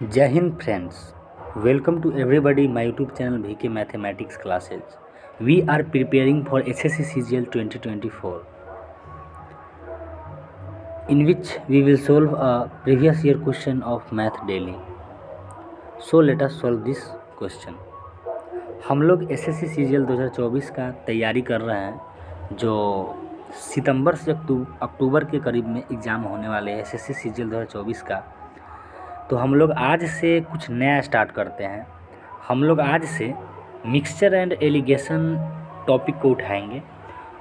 जय Hind friends, welcome to everybody my YouTube channel VK Mathematics classes. We are preparing for SSC CGL 2024 in which we will solve a previous year question of math daily. So let us solve this question. हम लोग SSC CGL 2024 का तैयारी कर रहे हैं जो सितंबर से अक्टूबर के करीब में एग्ज़ाम होने वाले हैं SSC CGL 2024 का। तो हम लोग आज से कुछ नया स्टार्ट करते हैं। हम लोग आज से मिक्सचर एंड एलिगेशन टॉपिक को उठाएंगे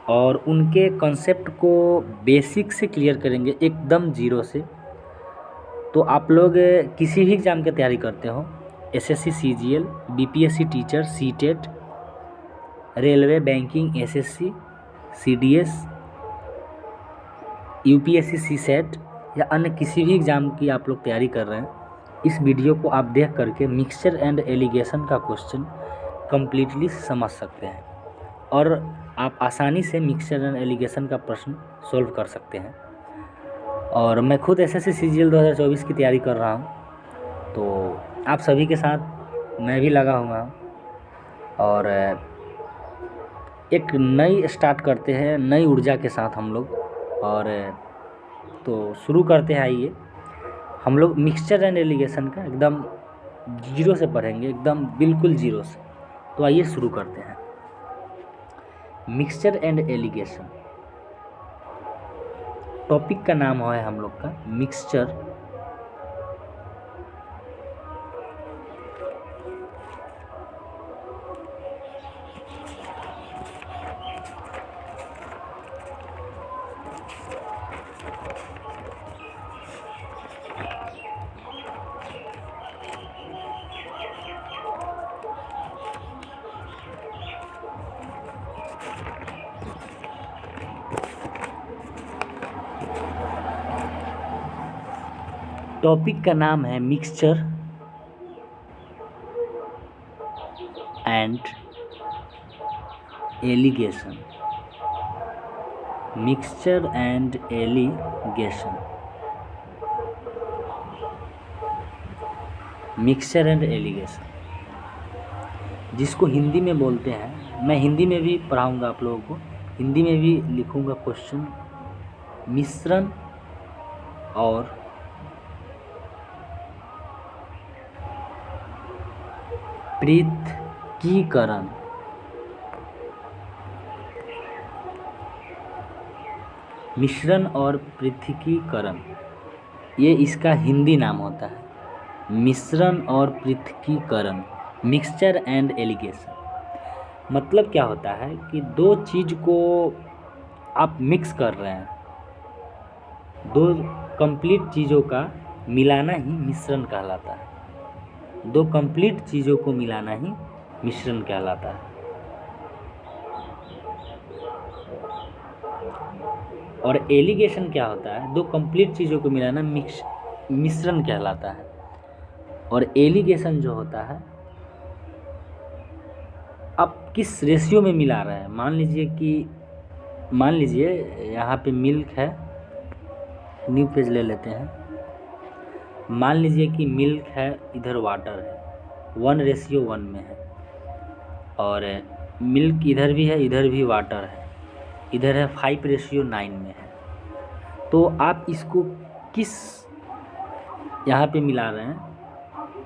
और उनके कॉन्सेप्ट को बेसिक से क्लियर करेंगे एकदम ज़ीरो से। तो आप लोग किसी भी एग्ज़ाम की तैयारी करते हो, SSC CGL, BPSC teacher, CTET, railway, banking, SSC, CDS, UPSC, CSAT या अन्य किसी भी एग्ज़ाम की आप लोग तैयारी कर रहे हैं, इस वीडियो को आप देख करके मिक्सचर एंड एलिगेशन का क्वेश्चन कम्प्लीटली समझ सकते हैं और आप आसानी से मिक्सचर एंड एलिगेशन का प्रश्न सॉल्व कर सकते हैं। और मैं खुद एसएससी सीजीएल 2024 की तैयारी कर रहा हूँ, तो आप सभी के साथ मैं भी लगा हुआ हूँ और एक नई स्टार्ट करते हैं नई ऊर्जा के साथ हम लोग। और तो शुरू करते हैं। आइए हम लोग मिक्सचर एंड एलिगेशन का एकदम जीरो से पढ़ेंगे, एकदम बिल्कुल जीरो से। तो आइए शुरू करते हैं। मिक्सचर एंड एलिगेशन टॉपिक का नाम है हम लोग का मिक्सचर टॉपिक का नाम है mixture and allegation. Mixture and allegation, mixture and allegation जिसको हिंदी में बोलते हैं, मैं हिंदी में भी पढ़ाऊंगा आप लोगों को, हिंदी में भी लिखूंगा क्वेश्चन, मिश्रण और पृथकीकरण। मिश्रण और पृथकीकरण, ये इसका हिंदी नाम होता है, मिश्रण और पृथकीकरण, मिक्सचर एंड एलिगेशन। मतलब क्या होता है कि दो चीज़ को आप मिक्स कर रहे हैं, दो कंप्लीट चीज़ों का मिलाना ही मिश्रण कहलाता है। दो कंप्लीट चीज़ों को मिलाना ही मिश्रण कहलाता है। और एलिगेशन क्या होता है, दो कंप्लीट चीज़ों को मिलाना मिश्रण कहलाता है। और एलिगेशन जो होता है, आप किस रेशियो में मिला रहे हैं। मान लीजिए यहाँ पे मिल्क है, न्यू पेज ले लेते हैं। मान लीजिए कि मिल्क है, इधर वाटर है, 1:1 में है, और मिल्क इधर भी है, इधर भी वाटर है, इधर है 5:9 में है। तो आप इसको किस यहाँ पे मिला रहे हैं,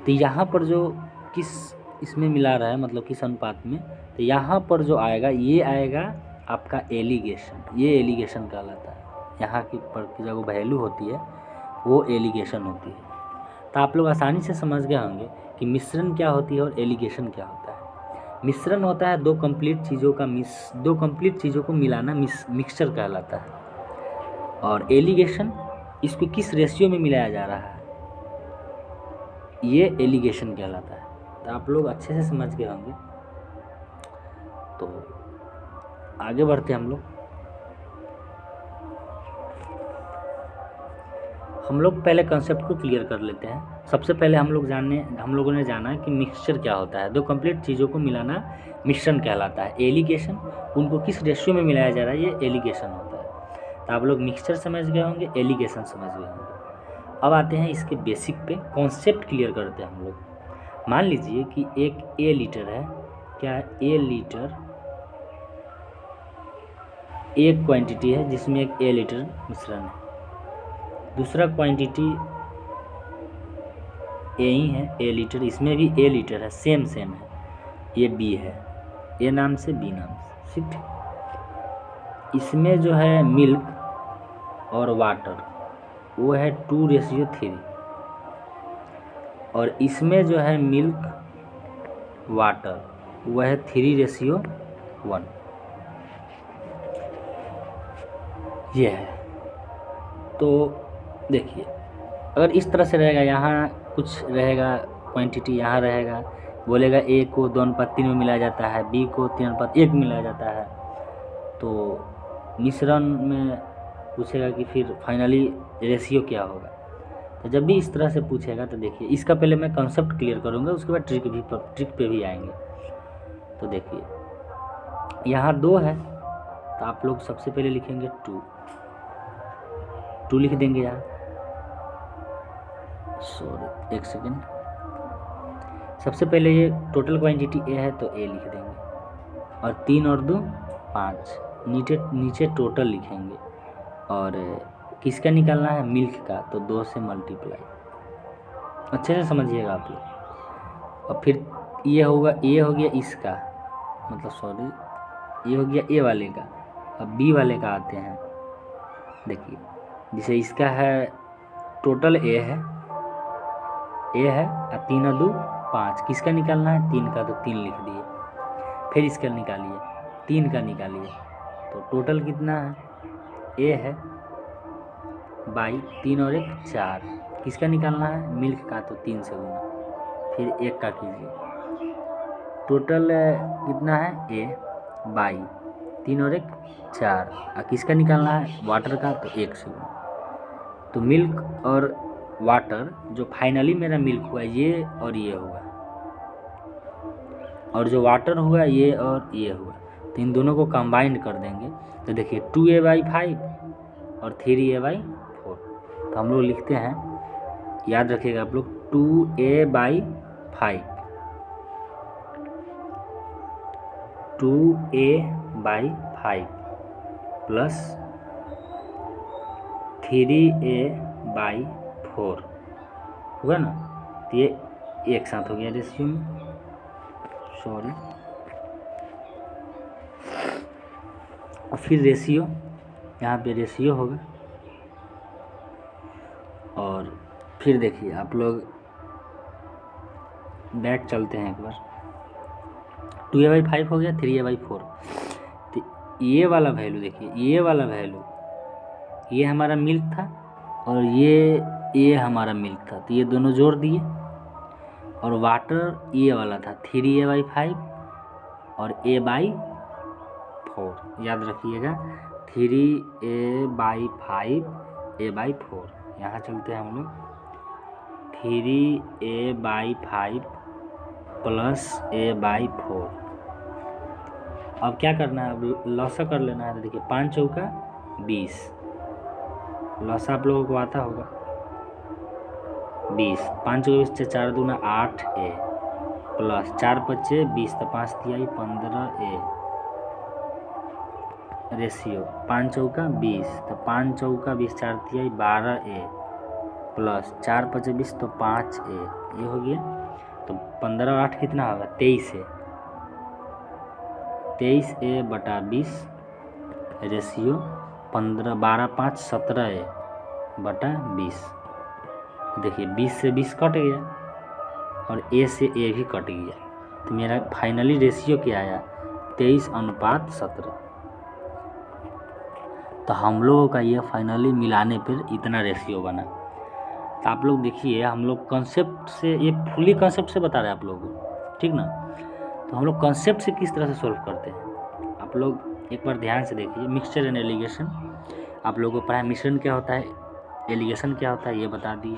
तो यहाँ पर जो किस इसमें मिला रहा है, मतलब किस अनुपात में, तो यहाँ पर जो आएगा ये आएगा आपका एलिगेशन। ये एलिगेशन कहलाता है। यहाँ की पर की जो वैल्यू होती है वो एलिगेशन होती है। तो आप लोग आसानी से समझ गए होंगे कि मिश्रण क्या होती है और एलिगेशन क्या होता है। मिश्रण होता है दो कंप्लीट चीज़ों को मिलाना, मिक्सचर कहलाता है। और एलिगेशन, इसको किस रेशियो में मिलाया जा रहा है, ये एलिगेशन कहलाता है। तो आप लोग अच्छे से समझ गए होंगे। तो आगे बढ़ते हैं हम लोग पहले कंसेप्ट को क्लियर कर लेते हैं। सबसे पहले हम लोगों ने जाना कि मिक्सचर क्या होता है। दो कंप्लीट चीज़ों को मिलाना मिश्रण कहलाता है। एलिगेशन, उनको किस रेशियो में मिलाया जा रहा है, ये एलिगेशन होता है। तो आप लोग मिक्सचर समझ गए होंगे, एलिगेशन समझ गए होंगे। अब आते हैं इसके बेसिक पे, कॉन्सेप्ट क्लियर करते हैं हम लोग। मान लीजिए कि एक ए लीटर है, क्या है, ए लीटर एक क्वांटिटी है जिसमें एक ए लीटर मिश्रण है, दूसरा क्वांटिटी ए ही है, ए लीटर, इसमें भी ए लीटर है, सेम है, ये बी है, ए नाम से बी नाम से, ठीक। इसमें जो है मिल्क और वाटर वो है 2:3, और इसमें जो है मिल्क वाटर वो है 3:1, ये है। तो देखिए अगर इस तरह से रहेगा, यहाँ कुछ रहेगा क्वांटिटी, यहाँ रहेगा, बोलेगा ए को 2:3 में मिलाया जाता है, बी को 3:1 में मिलाया जाता है, तो मिश्रण में पूछेगा कि फिर फाइनली रेशियो क्या होगा। तो जब भी इस तरह से पूछेगा तो देखिए इसका पहले मैं कॉन्सेप्ट क्लियर करूँगा, उसके बाद ट्रिक पे भी आएंगे। तो देखिए यहाँ 2 है, तो आप लोग सबसे पहले लिखेंगे 2 लिख देंगे यहाँ, सॉरी एक सेकेंड, सबसे पहले ये टोटल क्वांटिटी ए है तो ए लिख देंगे, और 3 और 2 5, नीचे टोटल लिखेंगे, और किसका निकालना है, मिल्क का, तो 2 से मल्टीप्लाई, अच्छे से समझिएगा आप लोग। और फिर ये होगा, ये हो गया इसका, मतलब सॉरी ये हो गया ए वाले का। अब बी वाले का आते हैं, देखिए जैसे इसका है टोटल ए है और 3 और 2 5, किसका निकालना है, 3 का, तो 3 लिख दिए। फिर इसका निकालिए, 3 का निकालिए, तो टोटल कितना है, ए है बाई 3 और 1 4, किसका निकालना है, मिल्क का, तो 3 से गुना, फिर 1 का कीजिए, टोटल कितना है, ए बाई 3 और 1 4, और किसका निकालना है, वाटर का, तो 1 से गुना। तो मिल्क और वाटर जो फाइनली मेरा मिल्क हुआ ये और ये हुआ, और जो वाटर हुआ ये और ये हुआ, तो इन दोनों को कंबाइंड कर देंगे, तो देखिए 2a/5 और 3a/4। तो हम लोग लिखते हैं, याद रखिएगा आप लोग, 2a/5 प्लस 3a/4 होगा ना, तो ये एक साथ हो गया रेशियो में, सॉरी। और फिर रेशियो, यहाँ पे रेशियो होगा, और फिर देखिए आप लोग बैक चलते हैं एक बार, 2a/5 हो गया, 3a/4, तो ये वाला वैल्यू देखिए, ये वाला वैल्यू ये हमारा मिल्क था और ये हमारा मिल्क था, तो ये दोनों जोड़ दिए, और वाटर ये वाला था 3a/5 और a/4, याद रखिएगा 3a/5 a/4। यहाँ चलते हैं हम लोग, 3a/5 प्लस a/4। अब क्या करना है, अब लॉसा कर लेना है। तो देखिए 5 चौका 20, लॉसा आप लोगों को आता होगा, 20, 5 चौका 20 से 4 दूना 8a प्लस 4 5 20, तो 5 तिहाई 15a, रेशियो 5 चौका 20, तो 5 चौका 20 4 तिहाई 12a प्लस 4 5 20, तो 5a, ये हो गया। तो 15 और 8 कितना होगा, 23a, 23a/20 रेशियो 15, 12 5 17a/20। देखिए 20 से 20 कट गया और a से a भी कट गया, तो मेरा फाइनली रेशियो क्या आया, 23:17। तो हम लोगों का ये फाइनली मिलाने पर इतना रेशियो बना। तो आप लोग देखिए, हम लोग कॉन्सेप्ट से, ये फुली कॉन्सेप्ट से बता रहे हैं आप लोगों को, ठीक ना। तो हम लोग कॉन्सेप्ट से किस तरह से सॉल्व करते हैं, आप लोग एक बार ध्यान से देखिए। मिक्सचर एंड एलिगेशन आप लोगों को पढ़ा है, मिश्रण क्या होता है, एलिगेशन क्या होता है, ये बता दिए।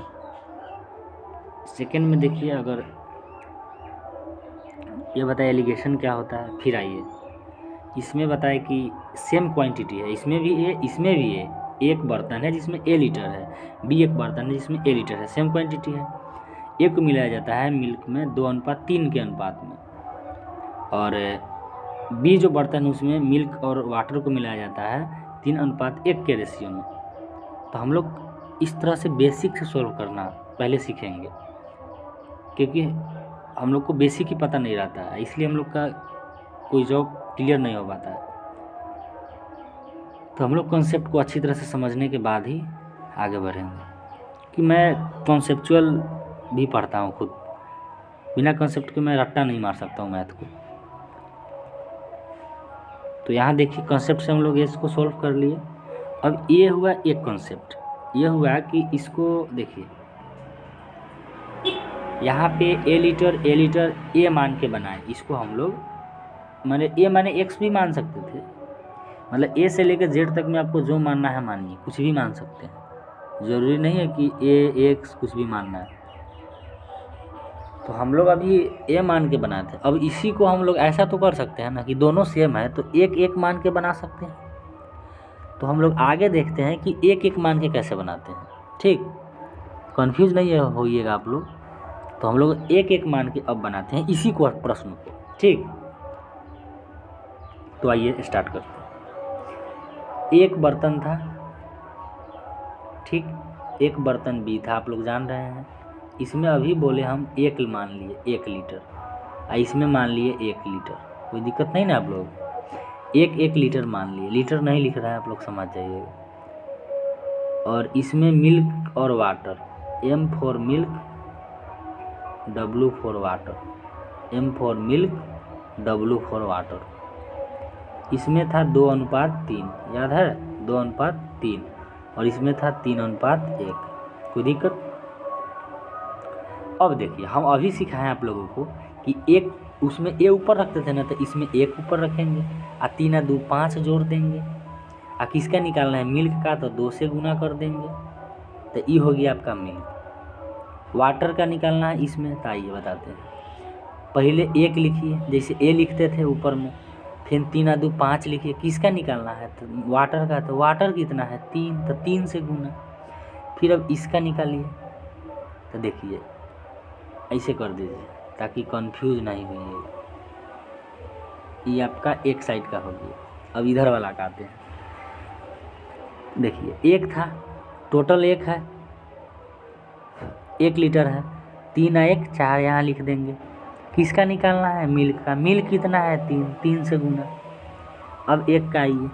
सेकेंड में देखिए, अगर ये बताए एलिगेशन क्या होता है, फिर आइए इसमें बताए कि सेम क्वांटिटी है, इसमें भी ए इसमें भी ए, एक बर्तन है जिसमें A लीटर है, B एक बर्तन है जिसमें A लीटर है, सेम क्वांटिटी है। A को मिलाया जाता है मिल्क में 2:3 के अनुपात में, और B जो बर्तन है उसमें मिल्क और वाटर को मिलाया जाता है 3:1 के रेशियो में। तो हम लोग इस तरह से बेसिक से सॉल्व करना पहले सीखेंगे, क्योंकि हम लोग को बेसिक ही पता नहीं रहता है, इसलिए हम लोग का कोई जॉब क्लियर नहीं हो पाता है। तो हम लोग कॉन्सेप्ट को अच्छी तरह से समझने के बाद ही आगे बढ़ेंगे, कि मैं कॉन्सेप्चुअल भी पढ़ता हूँ खुद, बिना कॉन्सेप्ट के मैं रट्टा नहीं मार सकता हूँ मैथ को। तो यहाँ देखिए कॉन्सेप्ट से हम लोग इसको सॉल्व कर लिए। अब ये हुआ एक कॉन्सेप्ट, ये हुआ कि इसको देखिए यहाँ पे A लीटर A मान के बनाए, इसको हम लोग माने A माने X भी मान सकते थे, मतलब A से लेकर Z तक में आपको जो मानना है मानिए, कुछ भी मान सकते हैं, ज़रूरी नहीं है कि A X कुछ भी मानना है। तो हम लोग अभी A मान के बनाए थे। अब इसी को हम लोग ऐसा तो कर सकते हैं ना कि दोनों सेम है तो एक मान के बना सकते हैं। तो हम लोग आगे देखते हैं कि एक मान के कैसे बनाते हैं, ठीक, कन्फ्यूज नहीं होइएगा आप लोग। तो हम लोग एक मान के अब बनाते हैं इसी को प्रश्न को, ठीक। तो आइए स्टार्ट करते हैं। एक बर्तन था, ठीक, एक बर्तन B था, आप लोग जान रहे हैं। इसमें अभी बोले हम एक मान लिए 1 लीटर, इसमें मान लिए 1 लीटर, कोई दिक्कत नहीं ना आप लोग। एक लीटर मान लिए, लीटर नहीं लिख रहा है, आप लोग समझ जाइएगा। और इसमें मिल्क और water, M for milk W for water, M for milk W for water. इसमें था 2:3, याद है 2:3, और इसमें था 3:1, कोई दिक्कत। अब देखिए हम अभी सिखाएं आप लोगों को कि एक उसमें A ऊपर रखते थे ना, तो इसमें 1 ऊपर रखेंगे, 3 और 2 5 जोड़ देंगे, किसका निकालना है मिल्क का, तो 2 से गुना कर देंगे, तो ये हो गया आपका मिल्क। वाटर का निकालना है इसमें, तो आइए बताते हैं। पहले 1 लिखिए, जैसे A लिखते थे ऊपर में, फिर 3 और 2 5 लिखिए, किसका निकालना है, तो वाटर का, तो वाटर कितना है 3, तो 3 से गुना। फिर अब इसका निकालिए, तो देखिए ऐसे कर दीजिए ताकि कंफ्यूज नहीं होइए। ये आपका एक साइड का हो गया। अब इधर वाला का आते हैं। देखिए 1 था, टोटल 1 है, 1 लीटर है, 3 और 1 4 यहाँ लिख देंगे। किसका निकालना है मिल्क का, मिल्क कितना है 3, 3 से गुना। अब 1 का आइए,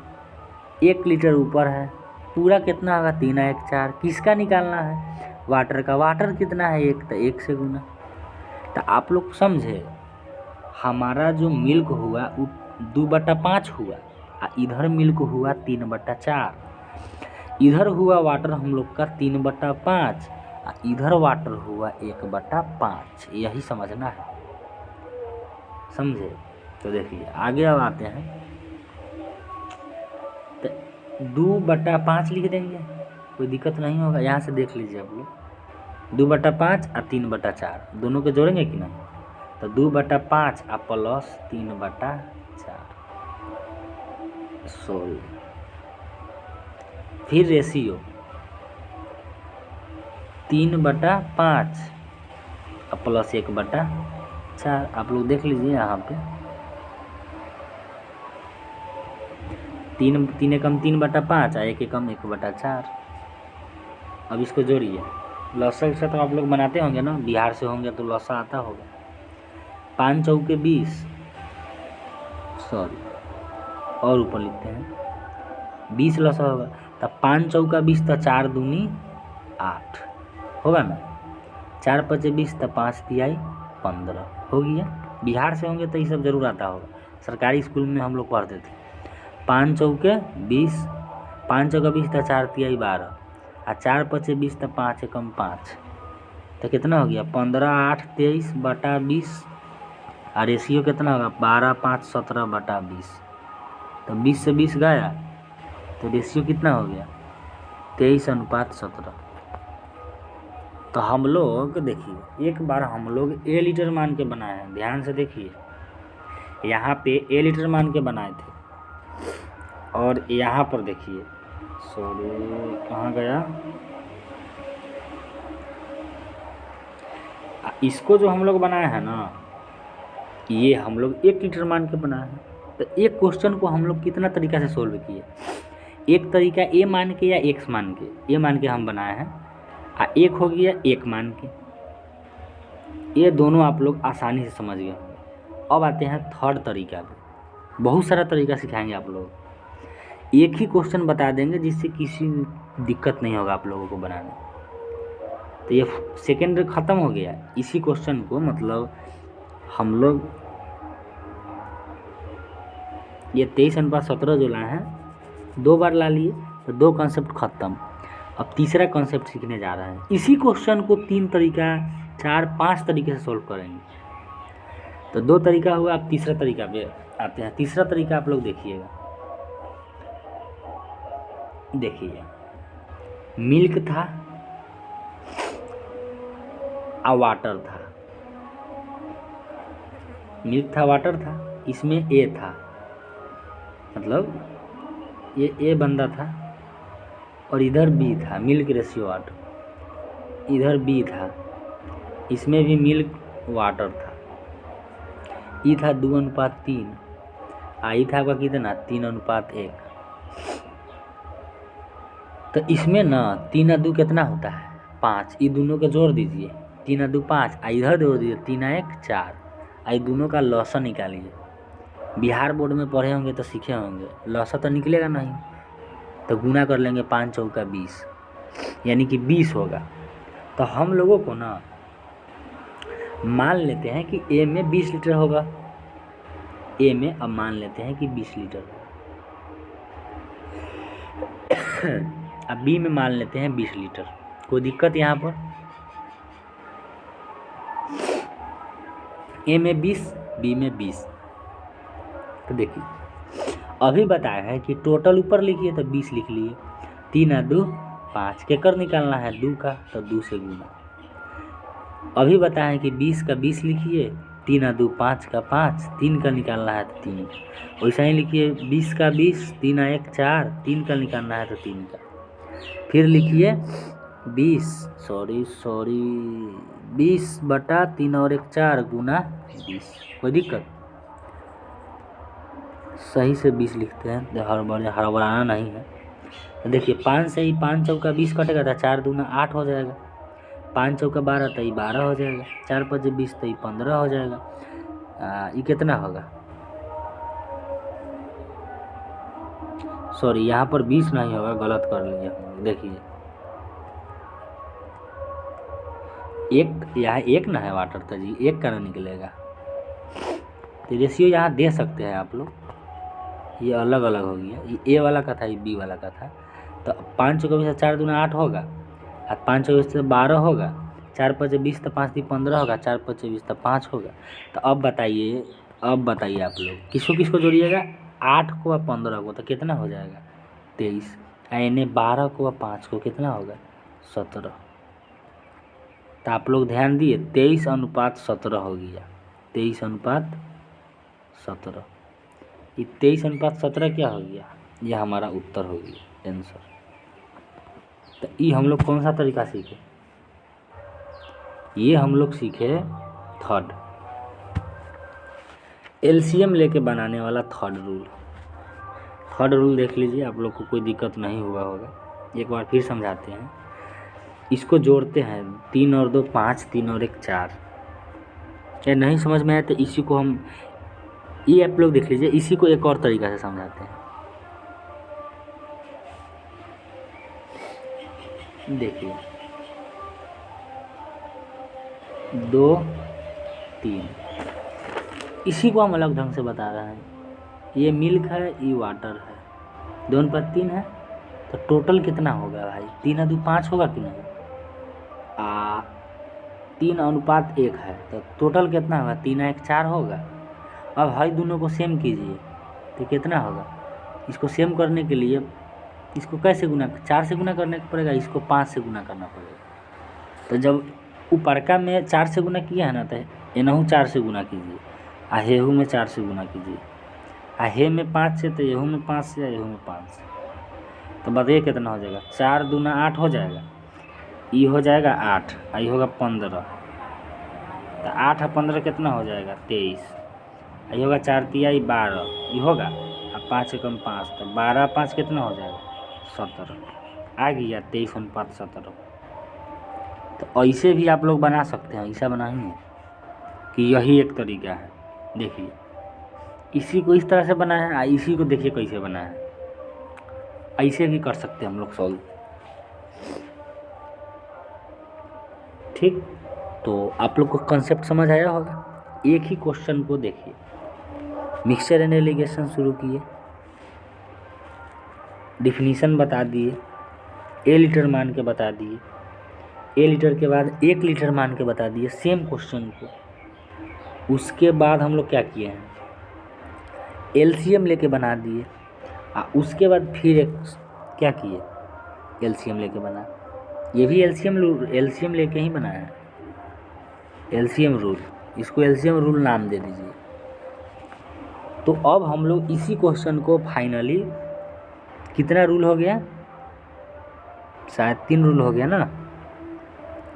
1 लीटर ऊपर है, पूरा कितना होगा 3 और 1 4। किसका निकालना है वाटर का, वाटर कितना है 1, तो 1 से गुना। तो आप लोग समझे, हमारा जो मिल्क हुआ वो 2/5 हुआ, इधर मिल्क हुआ 3/4, इधर हुआ वाटर हम लोग का 3/5, इधर वाटर हुआ 1/5। यही समझना है, समझे। तो देखिए आगे अब आते हैं, तो 2/5 लिख देंगे, कोई दिक्कत नहीं होगा। यहाँ से देख लीजिए आप लोग, 2/5 और 3/4 दोनों के जोड़ेंगे कि नहीं, तो 2/5 और प्लस 3/4, सॉरी। फिर रेशियो 3/5 और प्लस 1/4, आप लोग देख लीजिए यहाँ पे 3 एकम 3/5 और 1 एकम 1/4। अब इसको जोड़िए, लसा उसा तो आप लोग बनाते होंगे ना, बिहार से होंगे तो लसा आता होगा। 5 चौके 20, सॉरी और ऊपर लिखते हैं 20 लसा होगा, तब 5 चौका 20, तो 4 दूनी 8 होगा ना, 4 पचे 20, तो 5 तिहाई 15 हो गया। बिहार से होंगे तो ये सब जरूर आता होगा, सरकारी स्कूल में हम लोग पढ़ते थे। 5 चौके 20, 5 चौका 20, तो 4 तिहाई 12, और 4 पचे 20, तो 5 एकम 5, तो कितना हो गया 15 8 23/20, और रेशियो कितना होगा 12 5 17/20। तो 20 से 20 गया, तो रेशियो कितना हो गया 23:17। तो हम लोग देखिए एक बार हम लोग A लीटर मान के बनाए हैं, ध्यान से देखिए, यहाँ पे A लीटर मान के बनाए थे, और यहाँ पर देखिए सॉरी कहाँ गया, इसको जो हम लोग बनाए हैं ना, ये हम लोग 1 लीटर मान के बनाए हैं। तो एक क्वेश्चन को हम लोग कितना तरीका से सोल्व किए, एक तरीका ए मान के या एक्स मान के, ए मान के हम बनाए हैं, एक हो गया 1 मान के। ये दोनों आप लोग आसानी से समझ गए होंगे। अब आते हैं थर्ड तरीका पे, बहुत सारा तरीका सिखाएंगे आप लोग, एक ही क्वेश्चन बता देंगे जिससे किसी दिक्कत नहीं होगा आप लोगों को बनाने। तो ये सेकेंड ख़त्म हो गया। इसी क्वेश्चन को मतलब हम लोग ये 23:17 जो लाए हैं 2 बार ला लिए, तो 2 कॉन्सेप्ट ख़त्म। अब तीसरा कॉन्सेप्ट सीखने जा रहे हैं। इसी क्वेश्चन को 3 तरीका 4 5 तरीके से सोल्व करेंगे। तो 2 तरीका हुआ, अब तीसरा तरीका पे आते हैं। तीसरा तरीका आप लोग देखिएगा, देखिए मिल्क था और वाटर था, मिल्क था वाटर था, इसमें ए था, मतलब ये ए बंदा था और इधर बी था, मिल्क रेशियो वाटर, इधर बी था, इसमें भी मिल्क वाटर था, ई था 2:3, आई था आपका कितना 3:1। तो इसमें ना 3 और 2 कितना होता है 5, ये दोनों का जोड़ दीजिए, 3 और 2 5, इधर जोड़ दीजिए 3 और 1 4, आई दोनों का लॉसा निकालिए। बिहार बोर्ड में पढ़े होंगे तो सीखे होंगे, लॉसा तो निकलेगा नहीं, तो गुना कर लेंगे 5 चौका 20, यानी कि 20 होगा। तो हम लोगों को ना मान लेते हैं कि ए में 20 लीटर होगा, ए में अब मान लेते हैं कि 20 लीटर, अब बी में मान लेते हैं 20 लीटर। कोई दिक्कत यहाँ पर, ए में 20 बी में 20। तो देखिए अभी बताया है कि टोटल ऊपर लिखिए तो 20 लिख लिए, 3 और 2 5, केकर निकालना है 2 का, तो 2 से गुना। अभी बताया है कि 20 का 20 लिखिए, 3 और 2 5 का 5, 3 का निकालना है तो 3, वैसा ही लिखिए 20 का 20, 3 और 1 4, 3 का निकालना है तो 3 का। फिर लिखिए 20 बटा 3 और 1 4 गुना 20। कोई दिक्कत, सही से 20 लिखते हैं, हड़बड़ाना नहीं है। तो देखिए 5 से ही 5 चौका 20 कटेगा तो 4 दूना 8 हो जाएगा, 5 चौका 12 तो ये 12 हो जाएगा, 4 5 20 तो ये 15 हो जाएगा। ये कितना होगा, सॉरी यहाँ पर 20 नहीं होगा, गलत कर लिए हम। देखिए एक यहाँ 1 ना है वाटर, तो जी 1 का ना निकलेगा। तो रेशियो यहाँ दे सकते हैं आप लोग, ये अलग अलग हो गया, ये ए वाला का था, ये बी वाला का था। तो 5 चौका 20 4 दूना 8 होगा, और 5 चौका 20 12 होगा, 4 5 20 तो 5 15 होगा, 4 5 20 तो 5 होगा। तो अब बताइए आप लोग किसको किसको जोड़िएगा, 8 को और 15 को, तो कितना हो जाएगा 23, यानी 12 को और 5 को कितना होगा 17। तो आप लोग ध्यान दिए 23:17 हो गया, 23:17। ये 23:17 क्या हो गया, यह हमारा उत्तर हो गया आंसर। तो ये हम लोग कौन सा तरीका सीखे, ये हम लोग सीखे थर्ड, एलसीएम लेके बनाने वाला थर्ड रूल देख लीजिए, आप लोग को कोई दिक्कत नहीं हुआ होगा। एक बार फिर समझाते हैं, इसको जोड़ते हैं 3 और 2 5, 3 और 1 4। ये नहीं समझ में आया तो इसी को हम, ये आप लोग देख लीजिए, इसी को एक और तरीका से समझाते हैं। देखिए 2 3, इसी को हम अलग ढंग से बता रहे हैं। ये मिल्क है, ये वाटर है, 2:3 है, तो टोटल कितना होगा भाई, 3 और 2 5 होगा कि नहीं, 3:1 है, तो टोटल कितना होगा 3 और 1 4 होगा। अब भाई दोनों को सेम कीजिए तो कितना होगा, इसको सेम करने के लिए इसको कैसे गुना, 4 से गुना करने पड़ेगा, इसको 5 से गुना करना पड़ेगा। तो जब ऊपरका में 4 से गुना किया है ना, तो एनहू 4 से गुना कीजिए, आ हेहू में 4 से गुना कीजिए, आ हे में 5 से, तो येहू में 5 से, येहू में 5 से। तो बताइए कितना हो जाएगा। 4 दूना 8 हो जाएगा, ई हो जाएगा 8, आई होगा 15, तो 8 और 15 कितना हो जाएगा 23, आई होगा 4 तिया 12, ये होगा, अब 5 एकम 5, तो 12 5 कितना हो जाएगा 17, आ गया 23 अनुपात 17। तो ऐसे भी आप लोग बना सकते हैं, ऐसा बनाएंगे कि यही एक तरीका है। देखिए इसी को इस तरह से बना है, इसी को देखिए कैसे बना है, ऐसे भी कर सकते हैं हम लोग सॉल्व। ठीक, तो आप लोग को कंसेप्ट समझ आया होगा। एक ही क्वेश्चन को देखिए, मिक्सचर एंड एलिगेशन शुरू किए, डिफिनीशन बता दिए, ए लीटर मान के बता दिए, ए लीटर के बाद 1 लीटर मान के बता दिए सेम क्वेश्चन को। उसके बाद हम लोग क्या किए हैं, एलसीएम लेके बना दिए, उसके बाद फिर एक क्या किए, एलसीएम लेके बना, ये भी एलसीएम लेके ही बनाया है, एलसीएम रूल, इसको एलसीएम रूल नाम दे दीजिए। तो अब हम लोग इसी क्वेश्चन को फाइनली, कितना रूल हो गया, शायद 3 रूल हो गया ना,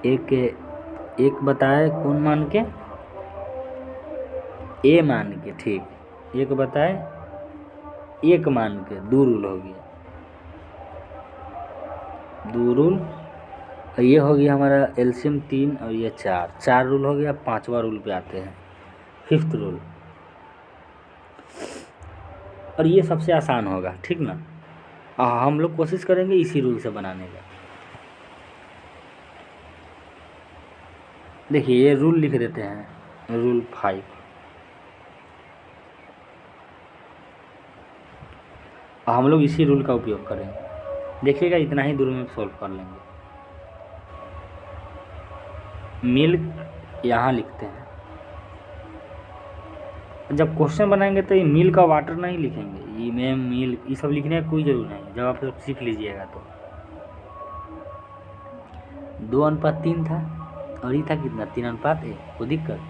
एक बताए कौन मान के, ए मान के, ठीक, एक बताए 1 मान के, 2 रूल हो गया, 2 रूल, और ये हो गया हमारा एलसीएम 3 और ये 4 रूल हो गया। 5वां रूल पे आते हैं, 5th रूल, और ये सबसे आसान होगा, ठीक ना। हम लोग कोशिश करेंगे इसी रूल से बनाने का। देखिए ये रूल लिख देते हैं, रूल 5, हम लोग इसी रूल का उपयोग करेंगे। देखिएगा इतना ही दूर में सॉल्व कर लेंगे। मिल्क यहाँ लिखते हैं, जब क्वेश्चन बनाएंगे तो ये मिल्क का वाटर नहीं लिखेंगे, ये में मिल्क ये सब लिखने का कोई ज़रूर नहीं, जब आप लोग सीख लीजिएगा तो। 2:3 था, और ये था कितना 3:1, कोई दिक्कत,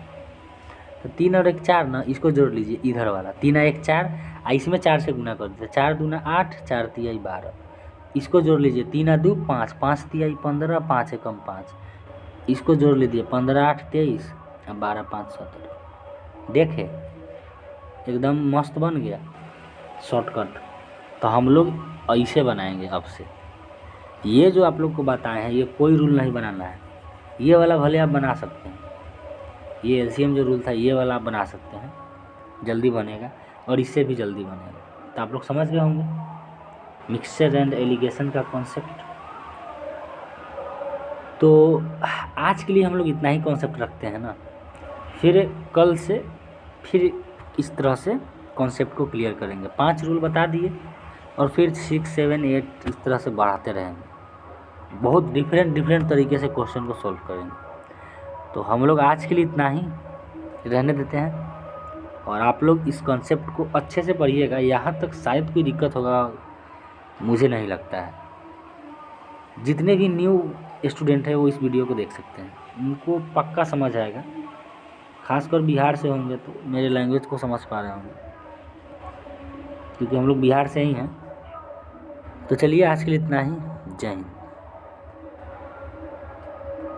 तो 3 और 1 4 ना, इसको जोड़ लीजिए इधर वाला, 3 और 1 4, इसमें 4 से गुना कर दीजिए, 4 दूना 8, 4 तिया 12, इसको जोड़ लीजिए, 3 और 2 5, 5 तिया 15, 5 एकम 5, इसको जोड़ लीजिए, 15 8 23, और 12 5 17। देखे एकदम मस्त बन गया शॉर्टकट। तो हम लोग ऐसे बनाएंगे अब से। ये जो आप लोग को बताए हैं, ये कोई रूल नहीं बनाना है, ये वाला भले आप बना सकते हैं, ये एलसीएम जो रूल था ये वाला आप बना सकते हैं, जल्दी बनेगा और इससे भी जल्दी बनेगा। तो आप लोग समझ गए होंगे मिक्सचर एंड एलिगेशन का कॉन्सेप्ट। तो आज के लिए हम लोग इतना ही कॉन्सेप्ट रखते हैं ना, फिर कल से फिर इस तरह से कॉन्सेप्ट को क्लियर करेंगे। 5 रूल बता दिए और फिर 6 7 8 इस तरह से बढ़ाते रहेंगे, बहुत डिफरेंट तरीके से क्वेश्चन को सॉल्व करेंगे। तो हम लोग आज के लिए इतना ही रहने देते हैं, और आप लोग इस कॉन्सेप्ट को अच्छे से पढ़िएगा, यहाँ तक शायद कोई दिक्कत होगा मुझे नहीं लगता है। जितने भी न्यू स्टूडेंट है वो इस वीडियो को देख सकते हैं, उनको पक्का समझ आएगा, खासकर बिहार से होंगे तो मेरे लैंग्वेज को समझ पा रहे होंगे, क्योंकि हम लोग बिहार से ही हैं। तो चलिए आज के लिए इतना ही, जय हिंद।